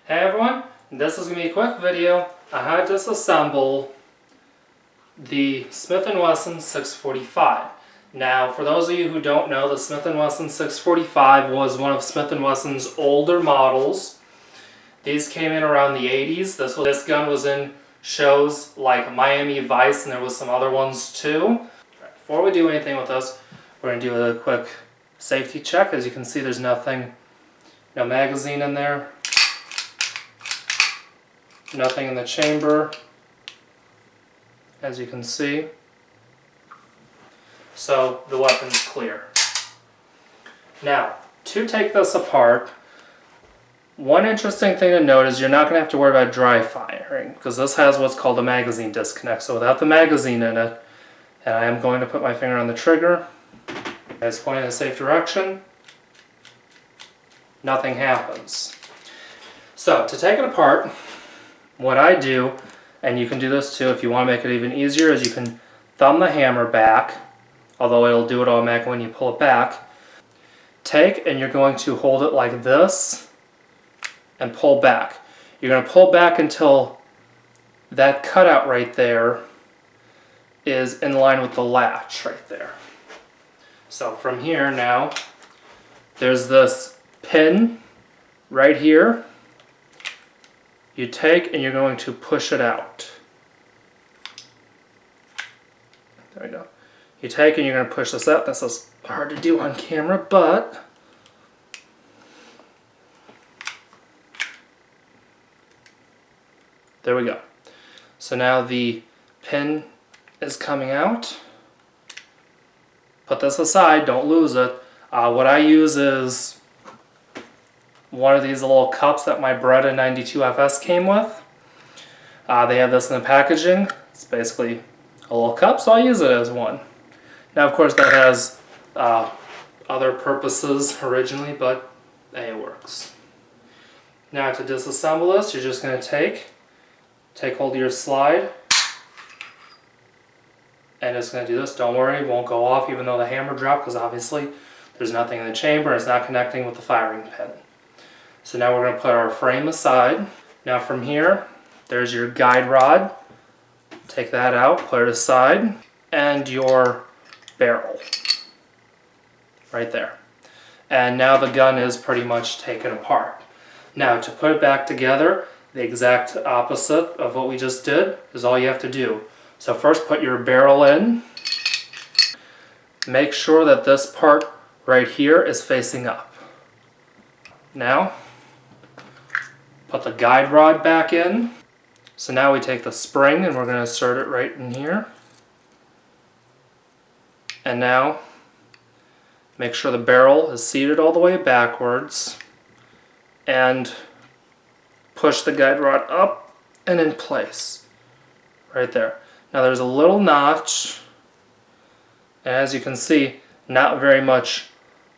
Hey everyone, this is going to be a quick video on how to disassemble the Smith and Wesson 645. Now, for those of you who don't know, the Smith and Wesson 645 was one of Smith and Wesson's older models. These came in around the 80s. This gun was in shows like Miami Vice, and there was some other ones too. Before we do anything with this, we're going to do a quick safety check. As you can see, there's nothing, no magazine in there. Nothing in the chamber, as you can see. So the weapon's clear. Now, to take this apart, one interesting thing to note is you're not going to have to worry about dry firing, because this has what's called a magazine disconnect. So without the magazine in it, and I am going to put my finger on the trigger, it's pointing in a safe direction, nothing happens. So to take it apart, what I do, and you can do this too if you want to make it even easier, is you can thumb the hammer back, although it'll do it automatically when you pull it back. Take, and you're going to hold it like this and pull back. You're going to pull back until that cutout right there is in line with the latch right there. So from here now, there's this pin right here. You take and you're going to push it out. There we go. You take and you're going to push this out. This is hard to do on camera, but there we go. So now the pin is coming out. Put this aside, don't lose it. What I use is one of these little cups that my Beretta 92FS came with. They have this in the packaging. It's basically a little cup, so I use it as one. Now, of course, that has other purposes originally, but hey, it works. Now, to disassemble this, you're just going to take hold of your slide, and it's going to do this. Don't worry, it won't go off even though the hammer dropped, because obviously there's nothing in the chamber and it's not connecting with the firing pin. So now we're going to put our frame aside. Now from here, there's your guide rod. Take that out, put it aside, and your barrel. Right there. And now the gun is pretty much taken apart. Now to put it back together, the exact opposite of what we just did is all you have to do. So first put your barrel in. Make sure that this part right here is facing up. Now, put the guide rod back in. So now we take the spring and we're going to insert it right in here. And now make sure the barrel is seated all the way backwards and push the guide rod up and in place. Right there. Now there's a little notch, and as you can see, not very much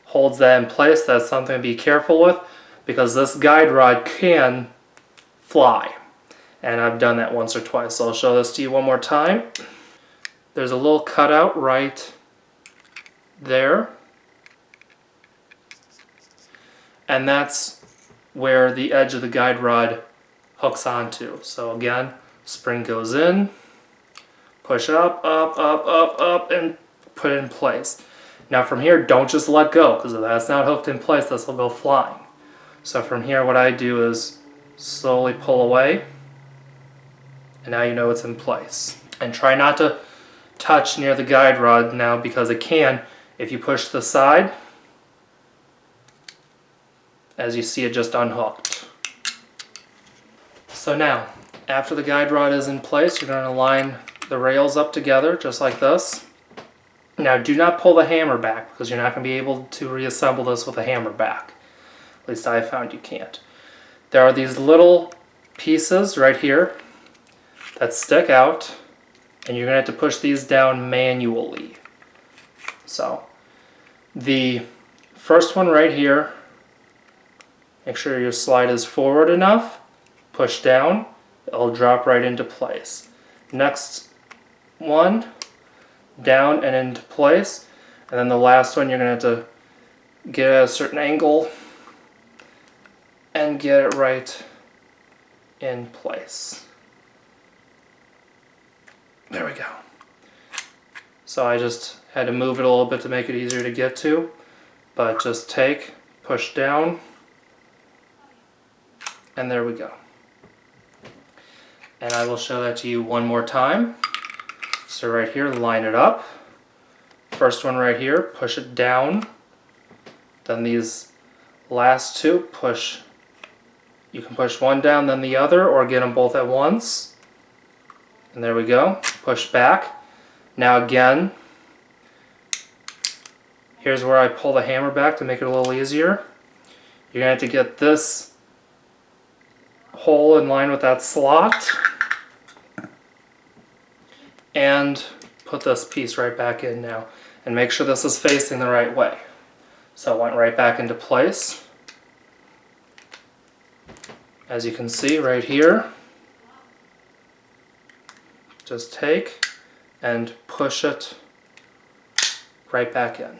holds that in place. That's something to be careful with, because this guide rod can fly. And I've done that once or twice, so I'll show this to you one more time. There's a little cutout right there. And that's where the edge of the guide rod hooks onto. So again, spring goes in, push up, up, up, up, up, and put it in place. Now from here, don't just let go, because if that's not hooked in place, this will go flying. So from here, what I do is slowly pull away, and now you know it's in place. And try not to touch near the guide rod now, because it can, if you push to the side, as you see, it just unhooked. So now, after the guide rod is in place, you're going to line the rails up together, just like this. Now do not pull the hammer back, because you're not going to be able to reassemble this with a hammer back. At least I found you can't. There are these little pieces right here that stick out, and you're going to have to push these down manually. So the first one right here, make sure your slide is forward enough, push down, it'll drop right into place. Next one, down and into place, and then the last one you're going to have to get at a certain angle and get it right in place. There we go. So I just had to move it a little bit to make it easier to get to, but just take, push down, and there we go. And I will show that to you one more time. So right here, line it up. First one right here, push it down. Then these last two, push. You can push one down, then the other, or get them both at once. And there we go. Push back. Now again, here's where I pull the hammer back to make it a little easier. You're going to have to get this hole in line with that slot and put this piece right back in now. And make sure this is facing the right way. So it went right back into place. As you can see right here, just take and push it right back in.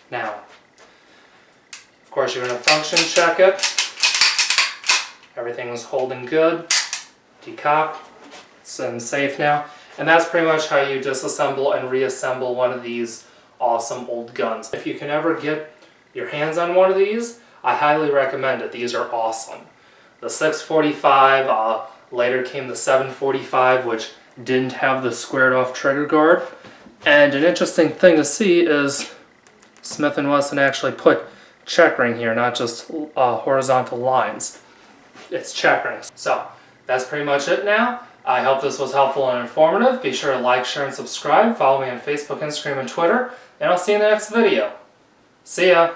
Now, of course you're going to function check it. Everything is holding good. Decock. It's in safe now. And that's pretty much how you disassemble and reassemble one of these awesome old guns. If you can ever get your hands on one of these, I highly recommend it. These are awesome. The 645, later came the 745, which didn't have the squared off trigger guard. And an interesting thing to see is Smith and Wesson actually put checkering here, not just horizontal lines. It's checkering. So that's pretty much it now. I hope this was helpful and informative. Be sure to like, share, and subscribe. Follow me on Facebook, Instagram, and Twitter. And I'll see you in the next video. See ya!